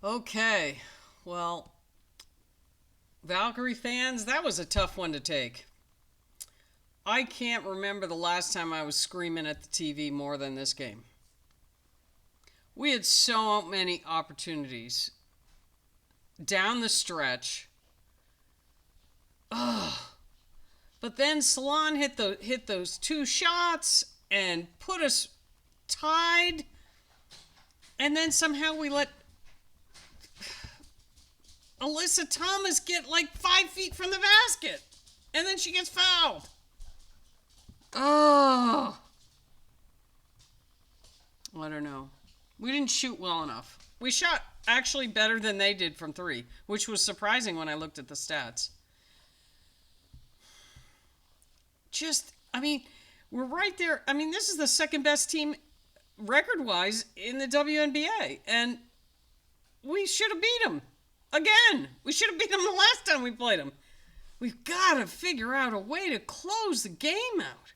Okay, well, Valkyrie fans, that was a tough one to take. I can't remember the last time I was screaming at the TV more than this game. We had so many opportunities down the stretch. Ugh. But then Salon hit those two shots and put us tied. And then somehow we let Alyssa Thomas get like 5 feet from the basket. And then she gets fouled. Oh, I don't know. We didn't shoot well enough. We shot actually better than they did from three, which was surprising when I looked at the stats. I mean, we're right there. I mean, this is the second best team record wise in the WNBA. And we should have beat them. Again, we should have beat them the last time we played them. We've got to figure out a way to close the game out.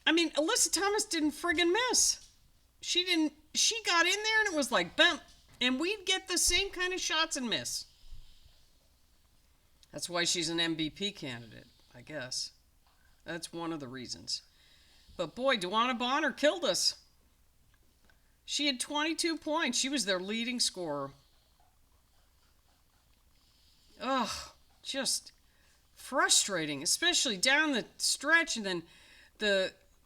I mean, Alyssa Thomas didn't friggin' miss. She didn't. She got in there and it was like, bam. And we'd get the same kind of shots and miss. That's why she's an MVP candidate, I guess. That's one of the reasons. But boy, Dewanna Bonner killed us. She had 22 points. She was their leading scorer. Ugh, just frustrating, especially down the stretch. And then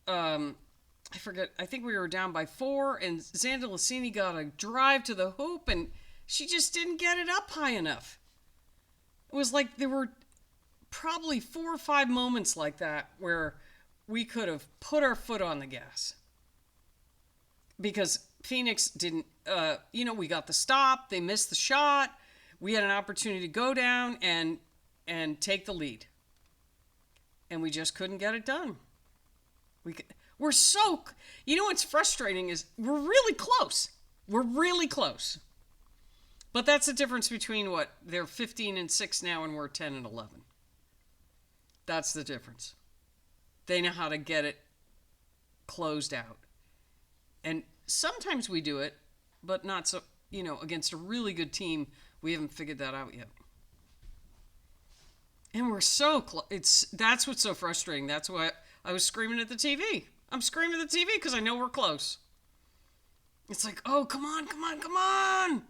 I forget, I think we were down by 4, and Xanda Lassini got a drive to the hoop, and she just didn't get it up high enough. It was like there were probably 4 or 5 moments like that where we could have put our foot on the gas. Because Phoenix didn't, we got the stop, they missed the shot, we had an opportunity to go down and take the lead. And we just couldn't get it done. We're so, what's frustrating is we're really close. We're really close. But that's the difference between they're 15-6 now and we're 10-11. That's the difference. They know how to get it closed out. And sometimes we do it, but not so, against a really good team, we haven't figured that out yet. And we're so close. That's what's so frustrating. That's why I was screaming at the TV. I'm screaming at the TV because I know we're close. It's like, oh, come on, come on, come on.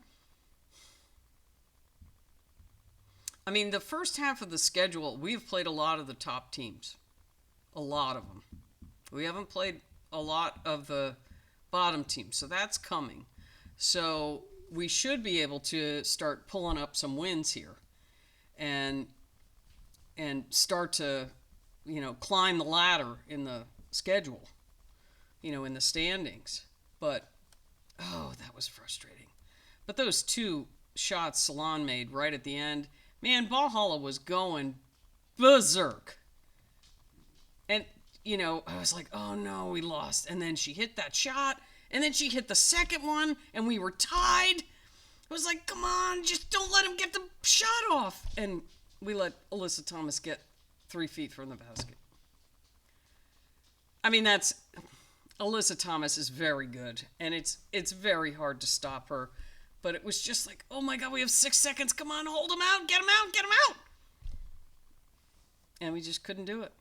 I mean, the first half of the schedule, we've played a lot of the top teams. A lot of them. We haven't played a lot of the bottom teams, so that's coming. So we should be able to start pulling up some wins here and start to, climb the ladder in the schedule, in the standings. But, oh, that was frustrating. But those 2 shots Salon made right at the end, man, Valhalla was going berserk. And, I was like, oh no, we lost. And then she hit that shot, and then she hit the second one, and we were tied. I was like, come on, just don't let him get the shot off. And we let Alyssa Thomas get 3 feet from the basket. I mean, Alyssa Thomas is very good, and it's very hard to stop her. But it was just like, oh my God, we have 6 seconds. Come on, hold him out, get him out, get him out. And we just couldn't do it.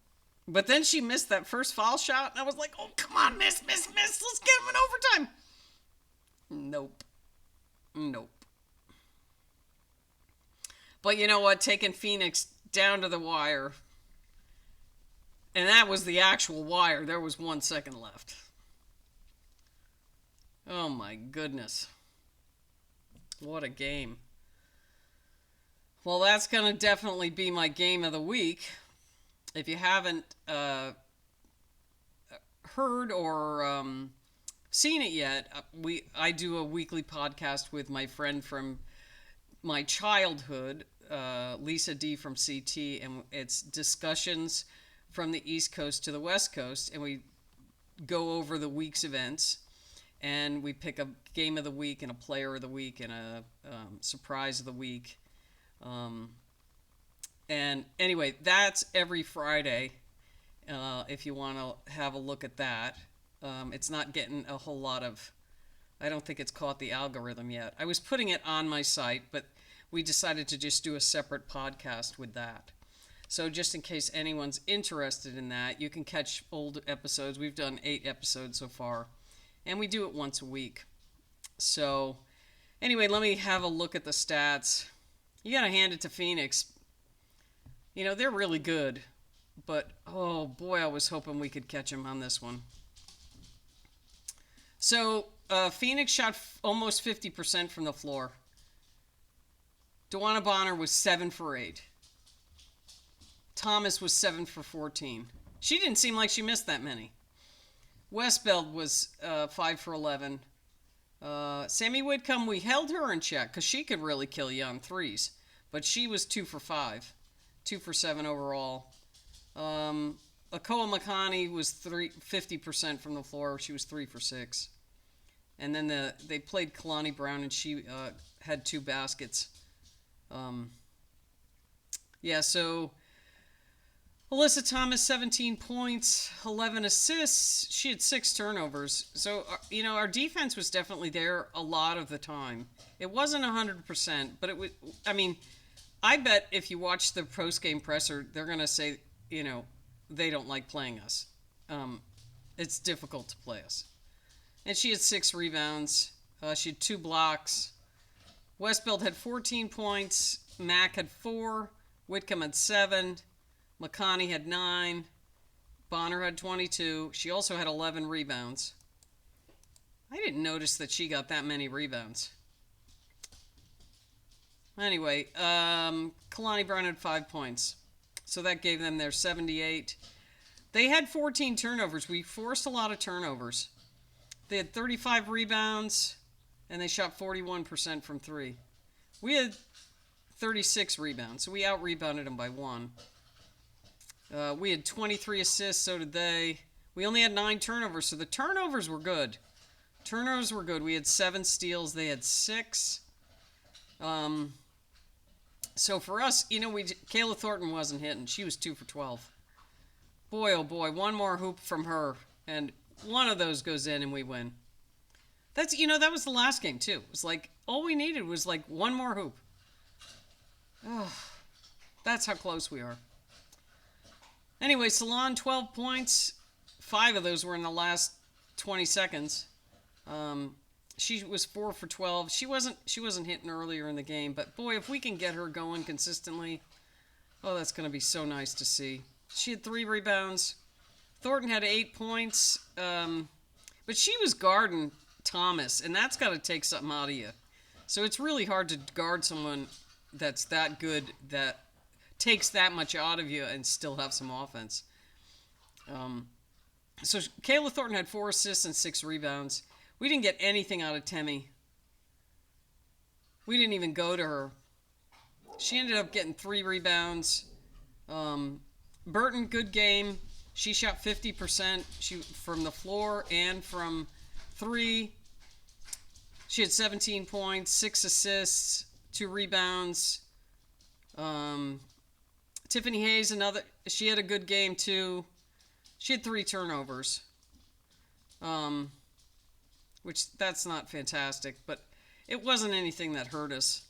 But then she missed that first foul shot, and I was like, oh, come on, miss. Let's get him in overtime. Nope. But you know what? Taking Phoenix down to the wire, and that was the actual wire. There was 1 second left. Oh my goodness. What a game. Well, that's going to definitely be my game of the week. If you haven't heard or seen it yet, I do a weekly podcast with my friend from my childhood, Lisa D from CT, and it's discussions from the East Coast to the West Coast, and we go over the week's events, and we pick a game of the week and a player of the week and a surprise of the week. And anyway, that's every Friday, if you want to have a look at that. It's not getting a whole lot of I don't think it's caught the algorithm yet. I was putting it on my site, but we decided to just do a separate podcast with that. So just in case anyone's interested in that, you can catch old episodes. We've done 8 episodes so far, and we do it once a week. So anyway, let me have a look at the stats. You got to hand it to Phoenix. You know, they're really good, but oh boy, I was hoping we could catch them on this one. So Phoenix shot almost 50% from the floor. Dewanna Bonner was 7 for 8. Thomas was 7 for 14. She didn't seem like she missed that many. Westbeld was 5 for 11. Sammy Whitcomb, we held her in check because she could really kill you on threes. But she was 2 for 5. 2 for 7 overall. Akoa Makani was 50% from the floor. She was 3 for 6. And then they played Kalani Brown, and she had 2 baskets. So Alyssa Thomas, 17 points, 11 assists. She had 6 turnovers. So, our defense was definitely there a lot of the time. It wasn't 100%, but it was, I bet if you watch the post-game presser, they're going to say, they don't like playing us. It's difficult to play us. And she had 6 rebounds. She had 2 blocks. Westbeld had 14 points. Mack had 4. Whitcomb had 7. McConney had 9. Bonner had 22. She also had 11 rebounds. I didn't notice that she got that many rebounds. Anyway, Kalani Brown had 5 points. So that gave them their 78. They had 14 turnovers. We forced a lot of turnovers. They had 35 rebounds, and they shot 41% from 3. We had 36 rebounds, so we out-rebounded them by 1. We had 23 assists, so did they. We only had 9 turnovers, so the turnovers were good. We had 7 steals. They had 6. So for us, Kayla Thornton wasn't hitting. She was 2 for 12. Boy, oh boy, one more hoop from her, and one of those goes in, and we win. That was the last game, too. It was like, all we needed was like one more hoop. Oh, that's how close we are. Anyway, Salon, 12 points. 5 of those were in the last 20 seconds. She was 4 for 12. She wasn't hitting earlier in the game, but boy, if we can get her going consistently, that's going to be so nice to see. She had 3 rebounds. Thornton had 8 points, but she was guarding Thomas, and that's got to take something out of you. So it's really hard to guard someone that's that good, that takes that much out of you and still have some offense. So Kayla Thornton had 4 assists and 6 rebounds. We didn't get anything out of Temi. We didn't even go to her. She ended up getting 3 rebounds. Burton, good game. She shot 50% from the floor and from 3. She had 17 points, 6 assists, 2 rebounds. Tiffany Hayes, she had a good game too. She had 3 turnovers. Which that's not fantastic, but it wasn't anything that hurt us.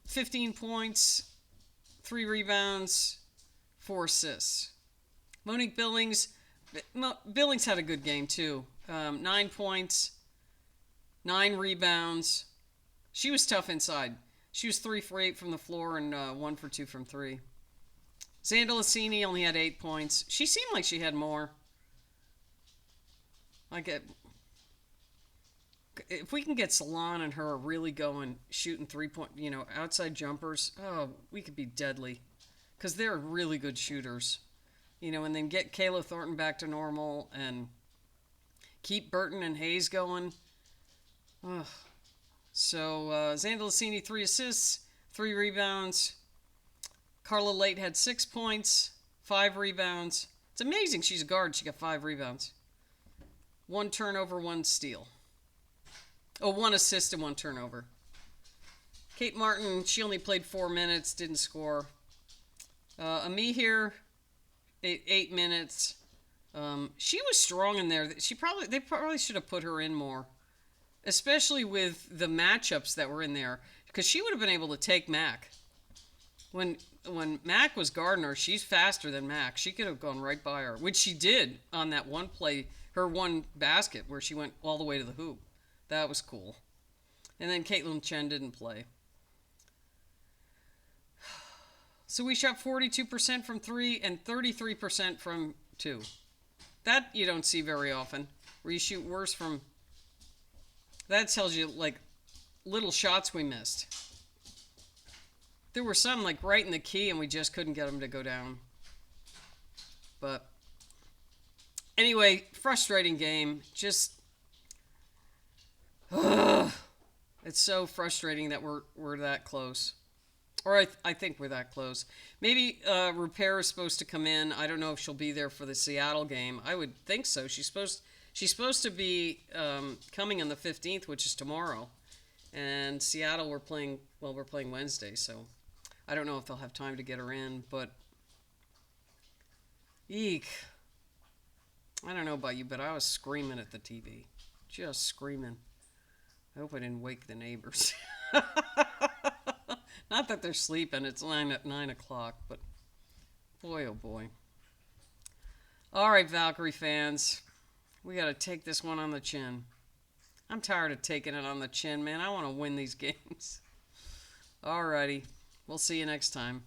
15 points, 3 rebounds, 4 assists. Monique Billings had a good game too. 9 points, 9 rebounds. She was tough inside. She was 3 for 8 from the floor and 1 for 2 from 3. Xanda Lassini only had 8 points. She seemed like she had more. If we can get Salon and her really going, shooting 3-point, outside jumpers, we could be deadly. Because they're really good shooters. And then get Kayla Thornton back to normal and keep Burton and Hayes going. So, Xanda Lassini, 3 assists, 3 rebounds. Carla Late had 6 points, 5 rebounds. It's amazing she's a guard. She got 5 rebounds. 1 turnover, 1 steal. 1 assist and 1 turnover. Kate Martin, she only played 4 minutes, didn't score. Ami here, 8 minutes. She was strong in there. They probably should have put her in more. especially with the matchups that were in there, because she would have been able to take Mac. When Mac was guarding her, she's faster than Mac. She could have gone right by her, which she did on that one play, her one basket where she went all the way to the hoop. That was cool. And then Caitlin Chen didn't play. So we shot 42% from 3 and 33% from 2. That you don't see very often, where you shoot worse from... That tells you, like, little shots we missed. There were some, like, right in the key, and we just couldn't get them to go down. But, anyway, frustrating game. Just... It's so frustrating that we're that close. Or I think we're that close. Maybe Repair is supposed to come in. I don't know if she'll be there for the Seattle game. I would think so. She's supposed to be coming on the 15th, which is tomorrow. And Seattle, we're playing Wednesday, so I don't know if they'll have time to get her in, but eek. I don't know about you, but I was screaming at the TV. Just screaming. I hope I didn't wake the neighbors. Not that they're sleeping. It's 9 o'clock, but boy, oh boy. All right, Valkyrie fans. We got to take this one on the chin. I'm tired of taking it on the chin, man. I want to win these games. All righty. We'll see you next time.